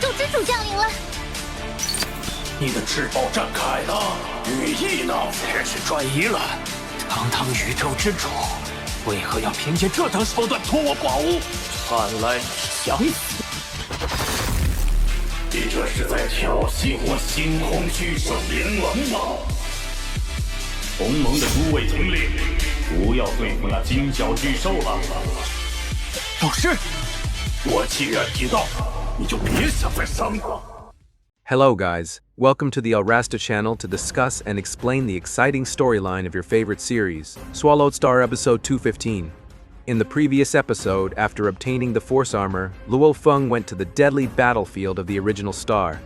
宙之主降临了。你的翅膀展开了，羽翼呢？真是专一了。堂堂宇宙之主，为何要凭借这等手段脱我寡物？看来你想死。你这是在挑衅我星空巨兽联盟吗？同盟的诸位听令，不要对付那金角巨兽了。有事。我既然提到，你就别想再伤我。Hello guys, welcome to the Alrasta channel to discuss and explain the exciting storyline of your favorite series, SwallowedStar episode 215. In the previous episode, after obtaining the force armor, Luofeng went to the deadly battlefield of the original star.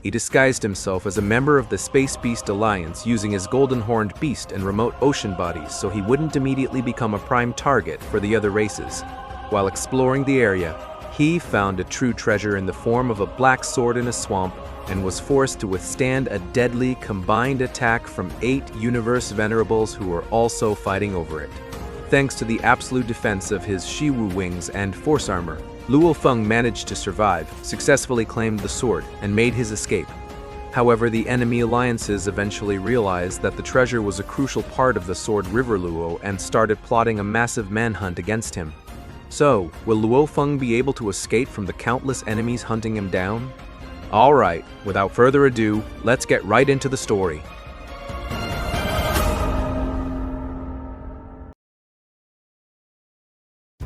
He disguised himself as a member of the Space Beast Alliance using his golden-horned beast and remote ocean bodies so he wouldn't immediately become a prime target for the other races. While exploring the area, he found a true treasure in the form of a black sword in a swamp and was forced to withstand a deadly combined attack from 8 Universe Venerables who were also fighting over it. Thanks to the absolute defense of his Shiwu wings and force armor, Luofeng managed to survive, successfully claimed the sword, and made his escape. However, the enemy alliances eventually realized that the treasure was a crucial part of the Sword River Luo and started plotting a massive manhunt against him. So, will Luofeng be able to escape from the countless enemies hunting him down? Alright, without further ado, let's get right into the story.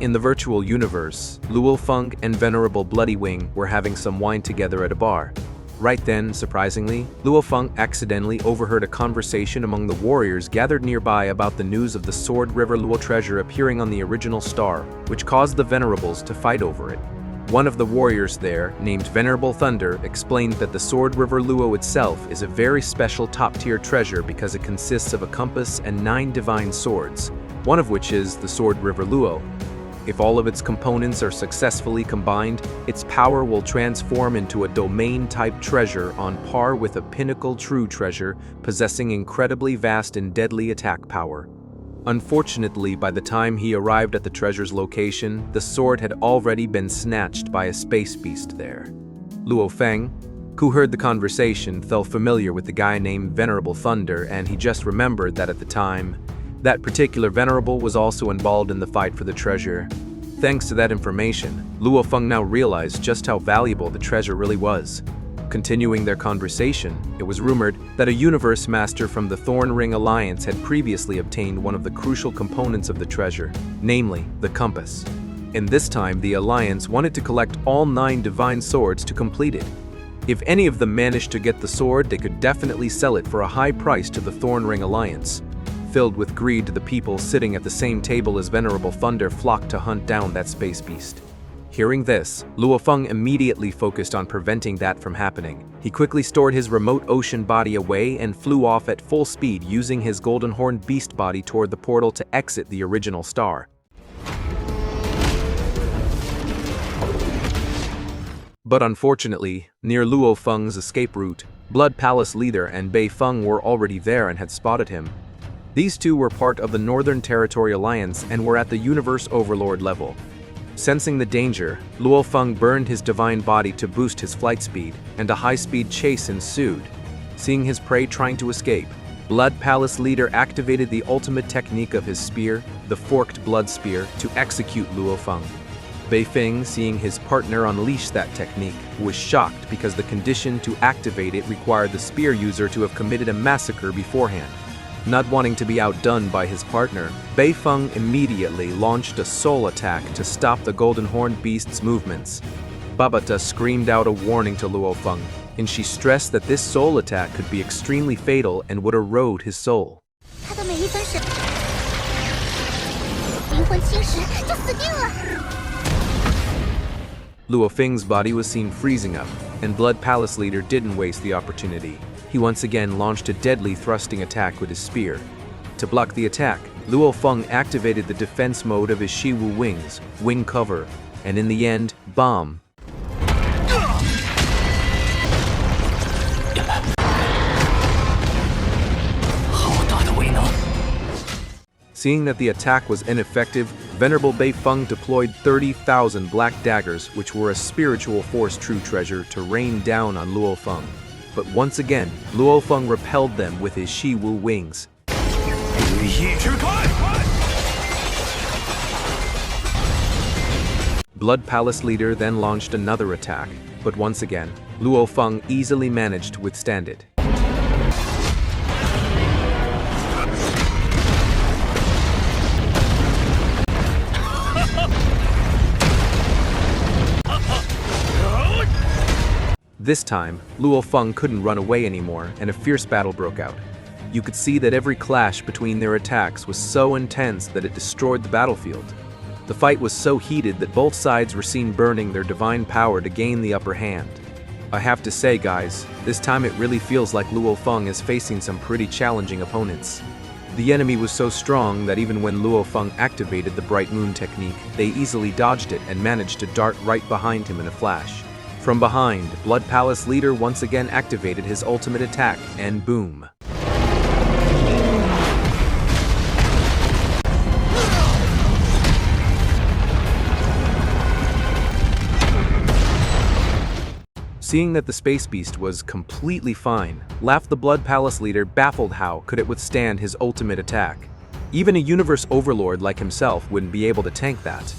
In the virtual universe, Luofeng and Venerable Bloody Wing were having some wine together at a bar. Right then, surprisingly, Luofeng accidentally overheard a conversation among the warriors gathered nearby about the news of the Sword River Luo treasure appearing on the original star, which caused the Venerables to fight over it. One of the warriors there, named Venerable Thunder, explained that the Sword River Luo itself is a very special top-tier treasure because it consists of a compass and 9 divine swords, one of which is the Sword River Luo. If all of its components are successfully combined, its power will transform into a domain-type treasure on par with a pinnacle true treasure, possessing incredibly vast and deadly attack power. Unfortunately, by the time he arrived at the treasure's location, the sword had already been snatched by a space beast there. Luofeng, who heard the conversation, felt familiar with the guy named Venerable Thunder, and he just remembered that at the time, that particular Venerable was also involved in the fight for the treasure. Thanks to that information, Luofeng now realized just how valuable the treasure really was. Continuing their conversation, it was rumored that a universe master from the Thorn Ring Alliance had previously obtained one of the crucial components of the treasure, namely, the compass. And this time, the Alliance wanted to collect all 9 divine swords to complete it. If any of them managed to get the sword, they could definitely sell it for a high price to the Thorn Ring Alliance. Filled with greed, the people sitting at the same table as Venerable Thunder flocked to hunt down that space beast. Hearing this, Luofeng immediately focused on preventing that from happening. He quickly stored his remote ocean body away and flew off at full speed using his golden horned beast body toward the portal to exit the original star. But unfortunately, near Luofeng's escape route, Blood Palace leader and Bei Feng were already there and had spotted him. These two were part of the Northern Territory Alliance and were at the Universe Overlord level. Sensing the danger, Luofeng burned his divine body to boost his flight speed, and a high-speed chase ensued. Seeing his prey trying to escape, Blood Palace leader activated the ultimate technique of his spear, the Forked Blood Spear, to execute Luofeng. Bei Feng, seeing his partner unleash that technique, was shocked because the condition to activate it required the spear user to have committed a massacre beforehand. Not wanting to be outdone by his partner, Bei Feng immediately launched a soul attack to stop the Golden Horned Beast's movements. Babata screamed out a warning to Luofeng, and she stressed that this soul attack could be extremely fatal and would erode his soul. Luofeng's body was seen freezing up, and Blood Palace leader didn't waste the opportunity. He once again launched a deadly thrusting attack with his spear. To block the attack, Luofeng activated the defense mode of his Shiwu wings, wing cover, and in the end, bomb. Seeing that the attack was ineffective, Venerable Feng deployed 30,000 black daggers, which were a spiritual force true treasure, to rain down on Luofeng. But once again, Luofeng repelled them with his Shi Wu wings. Blood Palace leader then launched another attack, but once again, Luofeng easily managed to withstand it. This time, Luofeng couldn't run away anymore, and a fierce battle broke out. You could see that every clash between their attacks was so intense that it destroyed the battlefield. The fight was so heated that both sides were seen burning their divine power to gain the upper hand. I have to say, guys, this time it really feels like Luofeng is facing some pretty challenging opponents. The enemy was so strong that even when Luofeng activated the Bright Moon technique, they easily dodged it and managed to dart right behind him in a flash. From behind, Blood Palace leader once again activated his ultimate attack, and boom. Seeing that the Space Beast was completely fine, Laugh the Blood Palace leader baffled how could it withstand his ultimate attack. Even a Universe Overlord like himself wouldn't be able to tank that.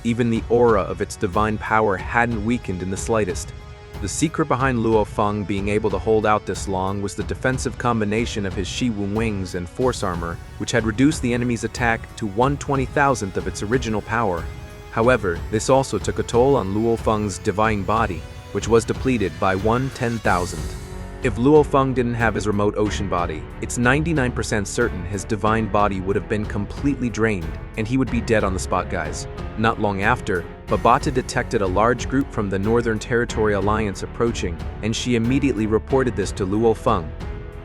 Even the aura of its divine power hadn't weakened in the slightest. The secret behind Luofeng being able to hold out this long was the defensive combination of his Shi Wu wings and force armor, which had reduced the enemy's attack to 1/20,000th of its original power. However, this also took a toll on Luofeng's divine body, which was depleted by 1/10,000th. If Luofeng didn't have his remote ocean body, it's 99% certain his divine body would have been completely drained, and he would be dead on the spot, guys. Not long after, Babata detected a large group from the Northern Territory Alliance approaching, and she immediately reported this to Luofeng.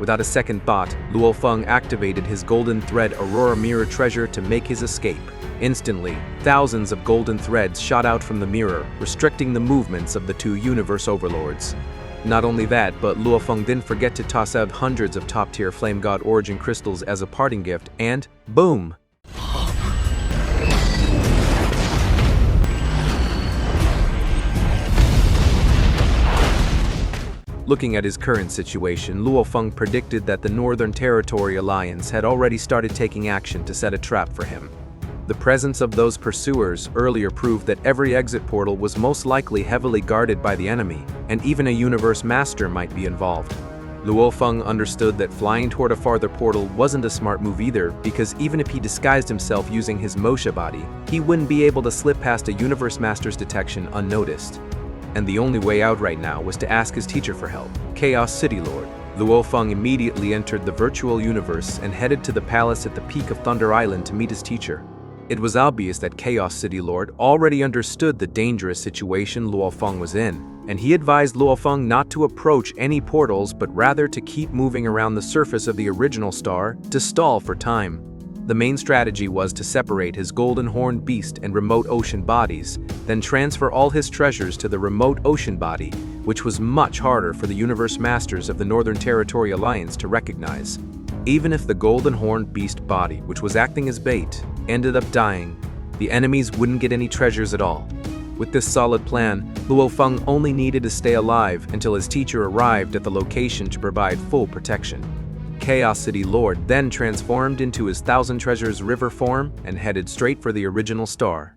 Without a second thought, Luofeng activated his Golden Thread Aurora Mirror treasure to make his escape. Instantly, thousands of golden threads shot out from the mirror, restricting the movements of the two Universe Overlords. Not only that, but Luofeng didn't forget to toss out hundreds of top-tier Flame God Origin crystals as a parting gift, and boom! Looking at his current situation, Luofeng predicted that the Northern Territory Alliance had already started taking action to set a trap for him. The presence of those pursuers earlier proved that every exit portal was most likely heavily guarded by the enemy, and even a Universe Master might be involved. Luofeng understood that flying toward a farther portal wasn't a smart move either, because even if he disguised himself using his Mosha body, he wouldn't be able to slip past a Universe Master's detection unnoticed. And the only way out right now was to ask his teacher for help, Chaos City Lord. Luofeng immediately entered the virtual universe and headed to the palace at the peak of Thunder Island to meet his teacher. It was obvious that Chaos City Lord already understood the dangerous situation Luofeng was in, and he advised Luofeng not to approach any portals but rather to keep moving around the surface of the original star to stall for time. The main strategy was to separate his Golden Horned Beast and Remote Ocean bodies, then transfer all his treasures to the Remote Ocean body, which was much harder for the Universe Masters of the Northern Territory Alliance to recognize. Even if the Golden Horned Beast body, which was acting as bait, ended up dying, the enemies wouldn't get any treasures at all. With this solid plan, Luofeng only needed to stay alive until his teacher arrived at the location to provide full protection. Chaos City Lord then transformed into his Thousand Treasures River form and headed straight for the original star.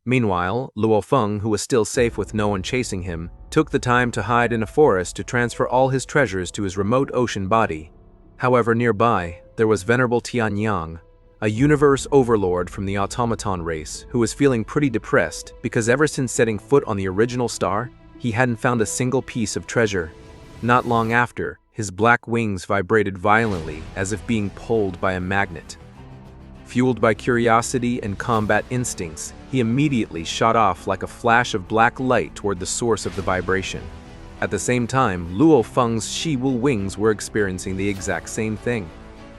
Meanwhile, Luofeng, who was still safe with no one chasing him, took the time to hide in a forest to transfer all his treasures to his remote ocean body. However, nearby, there was Venerable Tianyang, a Universe Overlord from the Automaton race, who was feeling pretty depressed because ever since setting foot on the original star, he hadn't found a single piece of treasure. Not long after, his black wings vibrated violently as if being pulled by a magnet. Fueled by curiosity and combat instincts, he immediately shot off like a flash of black light toward the source of the vibration. At the same time, Luofeng's Shi Wu wings were experiencing the exact same thing.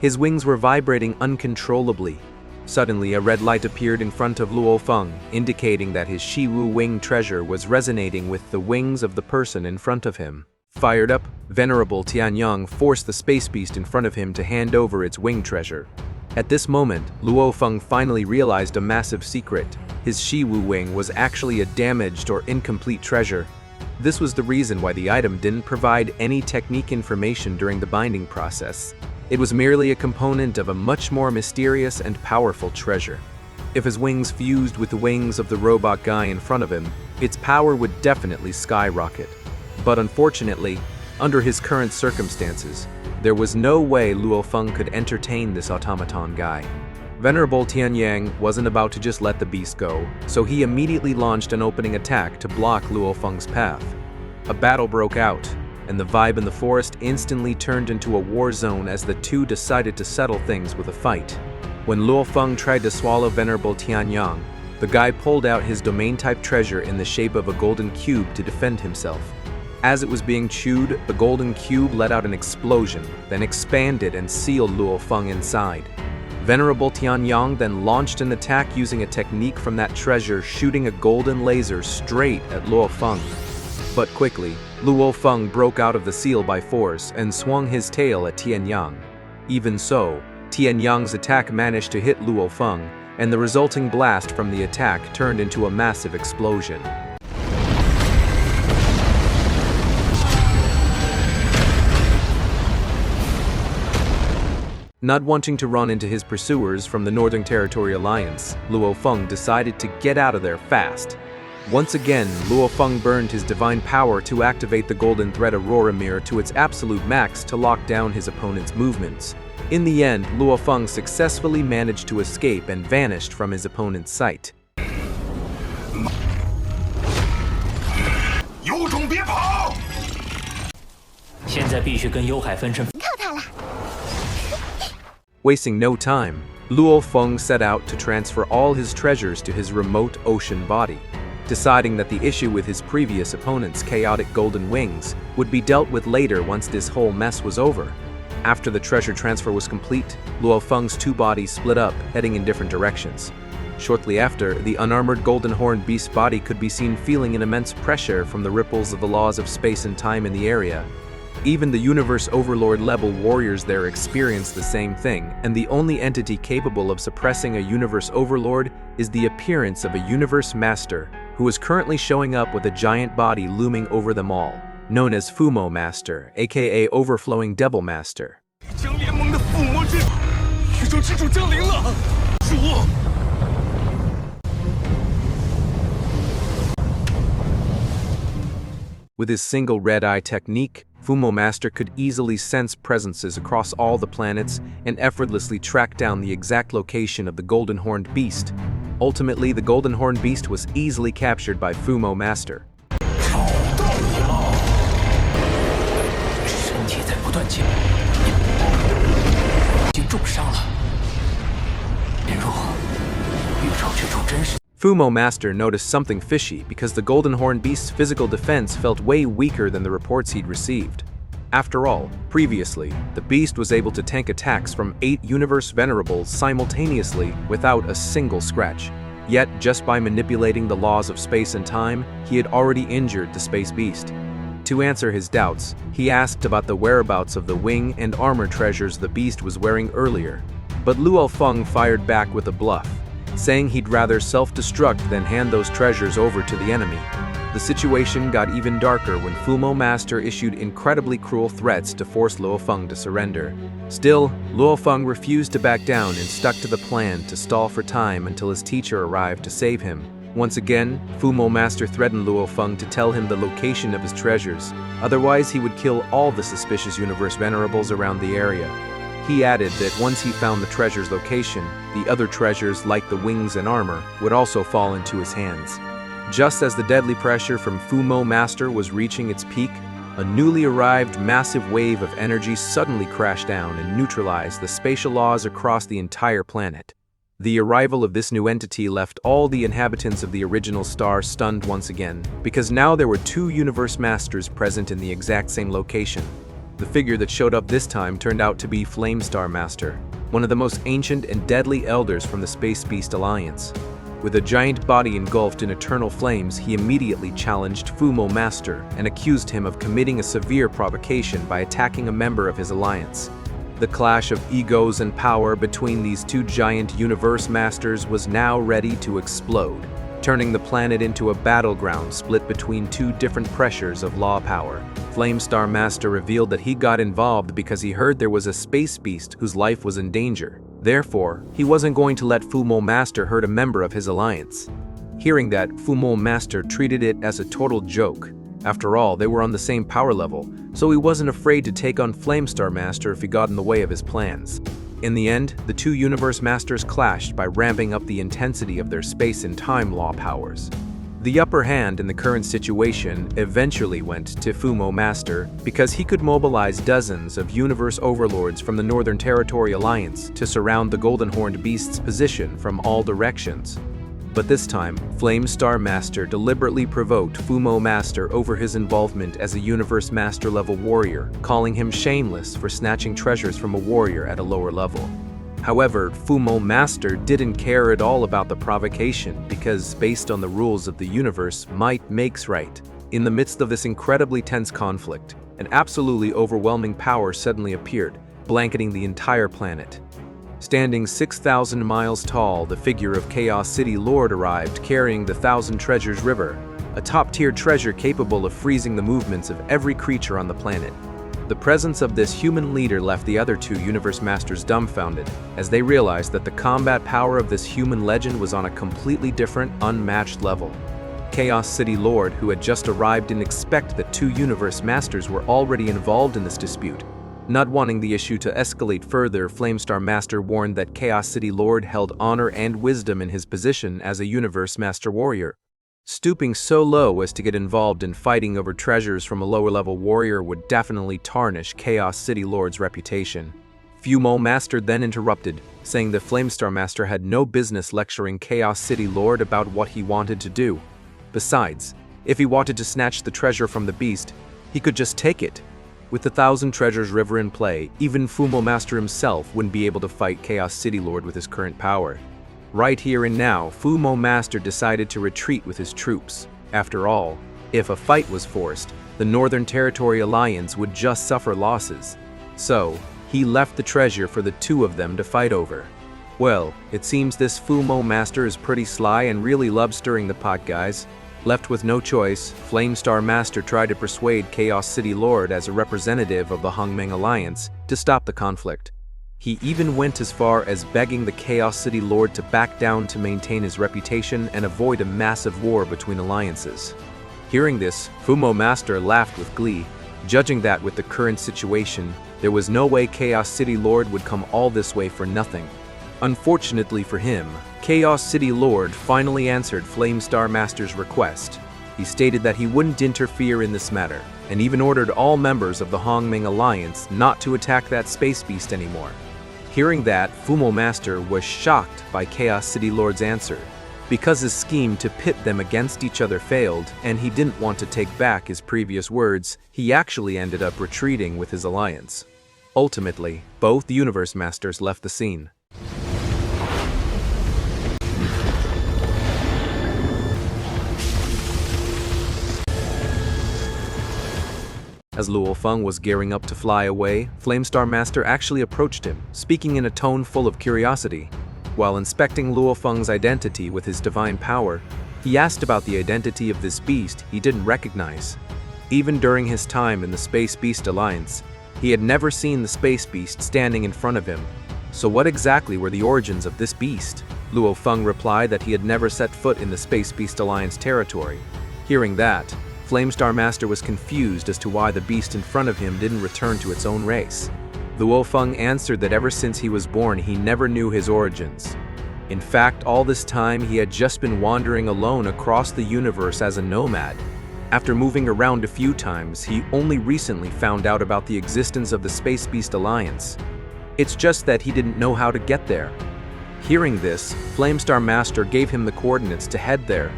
His wings were vibrating uncontrollably. Suddenly, a red light appeared in front of Luofeng, indicating that his Shiwu wing treasure was resonating with the wings of the person in front of him. Fired up, Venerable Tianyang forced the space beast in front of him to hand over its wing treasure. At this moment, Luofeng finally realized a massive secret. His Shiwu wing was actually a damaged or incomplete treasure. This was the reason why the item didn't provide any technique information during the binding process. It was merely a component of a much more mysterious and powerful treasure. If his wings fused with the wings of the robot guy in front of him, its power would definitely skyrocket. But unfortunately, under his current circumstances, there was no way Luofeng could entertain this automaton guy. Venerable Tianyang wasn't about to just let the beast go, so he immediately launched an opening attack to block Luofeng's path. A battle broke out, and the vibe in the forest instantly turned into a war zone as the two decided to settle things with a fight. When Luofeng tried to swallow Venerable Tianyang, the guy pulled out his domain-type treasure in the shape of a golden cube to defend himself. As it was being chewed, the golden cube let out an explosion, then expanded and sealed Luofeng inside. Venerable Tianyang then launched an attack using a technique from that treasure, shooting a golden laser straight at Luofeng. But quickly, Luofeng broke out of the seal by force and swung his tail at Tianyang. Even so, Tianyang's attack managed to hit Luofeng, and the resulting blast from the attack turned into a massive explosion. Not wanting to run into his pursuers from the Northern Territory Alliance, Luofeng decided to get out of there fast. Once again, Luofeng burned his divine power to activate the Golden Thread Aurora Mirror to its absolute max to lock down his opponent's movements. In the end, Luofeng successfully managed to escape and vanished from his opponent's sight. 有种别跑！现在必须跟幽海分身。 Wasting no time, Luofeng set out to transfer all his treasures to his remote ocean body, deciding that the issue with his previous opponent's chaotic golden wings would be dealt with later once this whole mess was over. After the treasure transfer was complete, Luofeng's two bodies split up, heading in different directions. Shortly after, the unarmored golden horned beast's body could be seen feeling an immense pressure from the ripples of the laws of space and time in the area. Even the Universe Overlord level warriors there experienced the same thing, and the only entity capable of suppressing a Universe Overlord is the appearance of a Universe Master, who is currently showing up with a giant body looming over them all, known as Fumo Master, aka Overflowing Devil Master. 将联盟的附魔之宇宙之主降临了，主。 With his single red-eye technique, Fumo Master could easily sense presences across all the planets and effortlessly track down the exact location of the Golden Horned Beast. Ultimately, the Golden Horned Beast was easily captured by Fumo Master. 找到你了，身体在不断减，已经重伤了。便若宇宙之主真是。 Fumo Master noticed something fishy because the Golden Horned Beast's physical defense felt way weaker than the reports he'd received. After all, previously, the beast was able to tank attacks from 8 Universe Venerables simultaneously without a single scratch. Yet, just by manipulating the laws of space and time, he had already injured the Space Beast. To answer his doubts, he asked about the whereabouts of the wing and armor treasures the beast was wearing earlier. But Luofeng fired back with a bluff, saying he'd rather self-destruct than hand those treasures over to the enemy. The situation got even darker when Fumo Master issued incredibly cruel threats to force Luofeng to surrender. Still, Luofeng refused to back down and stuck to the plan to stall for time until his teacher arrived to save him. Once again, Fumo Master threatened Luofeng to tell him the location of his treasures, otherwise he would kill all the suspicious Universe Venerables around the area. He added that once he found the treasure's location, the other treasures like the wings and armor would also fall into his hands. Just as the deadly pressure from Fumo Master was reaching its peak, a newly arrived massive wave of energy suddenly crashed down and neutralized the spatial laws across the entire planet. The arrival of this new entity left all the inhabitants of the original star stunned once again, because now there were 2 Universe Masters present in the exact same location. The figure that showed up this time turned out to be Flamestar Master. one of the most ancient and deadly elders from the Space Beast Alliance. With a giant body engulfed in eternal flames, he immediately challenged Fumo Master and accused him of committing a severe provocation by attacking a member of his alliance. The clash of egos and power between these two giant universe masters was now ready to explode, turning the planet into a battleground split between two different pressures of law power. Flamestar Master revealed that he got involved because he heard there was a space beast whose life was in danger. Therefore, he wasn't going to let Fumo Master hurt a member of his alliance. Hearing that, Fumo Master treated it as a total joke. After all, they were on the same power level, so he wasn't afraid to take on Flamestar Master if he got in the way of his plans. In the end, the two universe masters clashed by ramping up the intensity of their space and time law powers. The upper hand in the current situation eventually went to Fumo Master because he could mobilize dozens of Universe Overlords from the Northern Territory Alliance to surround the Golden Horned Beast's position from all directions. But this time, Flamestar Master deliberately provoked Fumo Master over his involvement as a Universe Master level warrior, calling him shameless for snatching treasures from a warrior at a lower level. However, Fumo Master didn't care at all about the provocation because, based on the rules of the universe, might makes right. In the midst of this incredibly tense conflict, an absolutely overwhelming power suddenly appeared, blanketing the entire planet. Standing 6,000 miles tall, the figure of Chaos City Lord arrived carrying the Thousand Treasures River, a top-tier treasure capable of freezing the movements of every creature on the planet. The presence of this human leader left the other two Universe Masters dumbfounded, as they realized that the combat power of this human legend was on a completely different, unmatched level. Chaos City Lord, who had just arrived, didn't expect that two Universe Masters were already involved in this dispute. Not wanting the issue to escalate further, Flamestar Master warned that Chaos City Lord held honor and wisdom in his position as a Universe Master Warrior. Stooping so low as to get involved in fighting over treasures from a lower-level warrior would definitely tarnish Chaos City Lord's reputation. Fumo Master then interrupted, saying that Flamestar Master had no business lecturing Chaos City Lord about what he wanted to do. Besides, if he wanted to snatch the treasure from the beast, he could just take it. With the Thousand Treasures River in play, even Fumo Master himself wouldn't be able to fight Chaos City Lord with his current power. Right here and now, Fumo Master decided to retreat with his troops. After all, if a fight was forced, the Northern Territory Alliance would just suffer losses. So, he left the treasure for the two of them to fight over. Well, it seems this Fumo Master is pretty sly and really loves stirring the pot, guys. Left with no choice, Flamestar Master tried to persuade Chaos City Lord as a representative of the Hongmeng Alliance to stop the conflict. He even went as far as begging the Chaos City Lord to back down to maintain his reputation and avoid a massive war between alliances. Hearing this, Fumo Master laughed with glee, judging that with the current situation, there was no way Chaos City Lord would come all this way for nothing. Unfortunately for him, Chaos City Lord finally answered Flamestar Master's request. He stated that he wouldn't interfere in this matter, and even ordered all members of the Hongmeng Alliance not to attack that space beast anymore. Hearing that, Fumo Master was shocked by Chaos City Lord's answer, because his scheme to pit them against each other failed, and he didn't want to take back his previous words. He actually ended up retreating with his alliance. Ultimately, both Universe Masters left the scene. As Luofeng was gearing up to fly away, Flamestar Master actually approached him, speaking in a tone full of curiosity. While inspecting Luofeng's identity with his divine power, he asked about the identity of this beast he didn't recognize. Even during his time in the Space Beast Alliance, he had never seen the Space Beast standing in front of him. So what exactly were the origins of this beast? Luofeng replied that he had never set foot in the Space Beast Alliance territory. Hearing that, Flamestar Master was confused as to why the beast in front of him didn't return to its own race. Luofeng answered that ever since he was born, he never knew his origins. In fact, all this time he had just been wandering alone across the universe as a nomad. After moving around a few times, he only recently found out about the existence of the Space Beast Alliance. It's just that he didn't know how to get there. Hearing this, Flamestar Master gave him the coordinates to head there.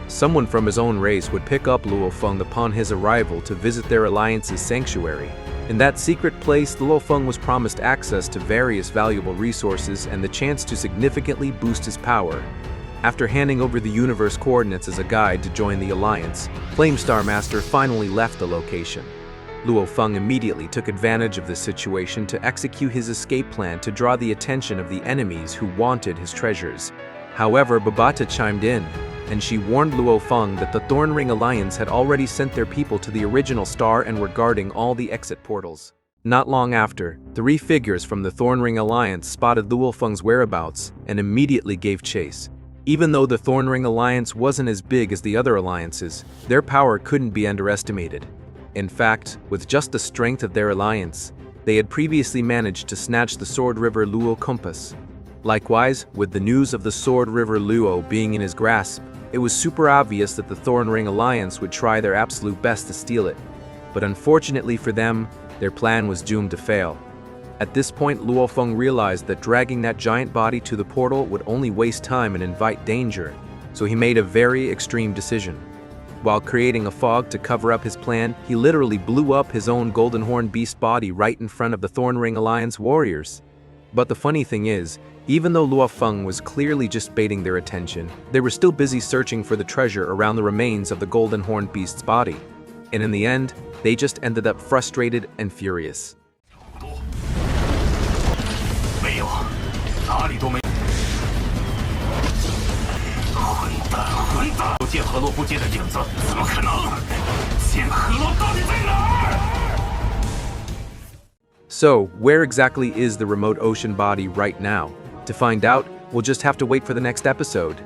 Someone from his own race would pick up Luofeng upon his arrival to visit their alliance's sanctuary. In that secret place, Luofeng was promised access to various valuable resources and the chance to significantly boost his power. After handing over the universe coordinates as a guide to join the Alliance, Flamestar Master finally left the location. Luofeng immediately took advantage of this situation to execute his escape plan to draw the attention of the enemies who wanted his treasures. However, Babata chimed in, and she warned Luofeng that the Thornring Alliance had already sent their people to the original star and were guarding all the exit portals. Not long after, 3 figures from the Thornring Alliance spotted Luofeng's whereabouts and immediately gave chase. Even though the Thornring Alliance wasn't as big as the other alliances, their power couldn't be underestimated. In fact, with just the strength of their alliance, they had previously managed to snatch the Sword River Luo compass. Likewise, with the news of the Sword River Luo being in his grasp, it was super obvious that the Thornring Alliance would try their absolute best to steal it. But unfortunately for them, their plan was doomed to fail. At this point, Luofeng realized that dragging that giant body to the portal would only waste time and invite danger, so he made a very extreme decision. While creating a fog to cover up his plan, he literally blew up his own Golden Horn Beast body right in front of the Thornring Alliance warriors. But the funny thing is, even though Luofeng was clearly just baiting their attention, they were still busy searching for the treasure around the remains of the Golden Horn Beast's body. And in the end, they just ended up frustrated and furious. 没有，哪里都没。混蛋！不见河洛不见的影子，怎么可能？见河洛到底在哪儿？ So, where exactly is the remote ocean body right now? To find out, we'll just have to wait for the next episode.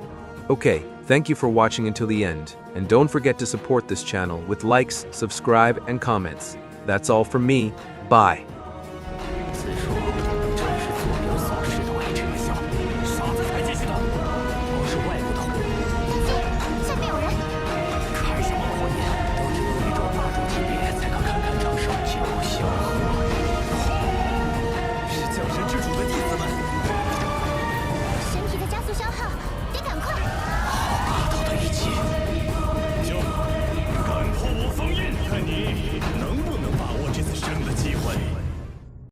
Okay, thank you for watching until the end, and don't forget to support this channel with likes, subscribe, and comments. That's all from me. Bye.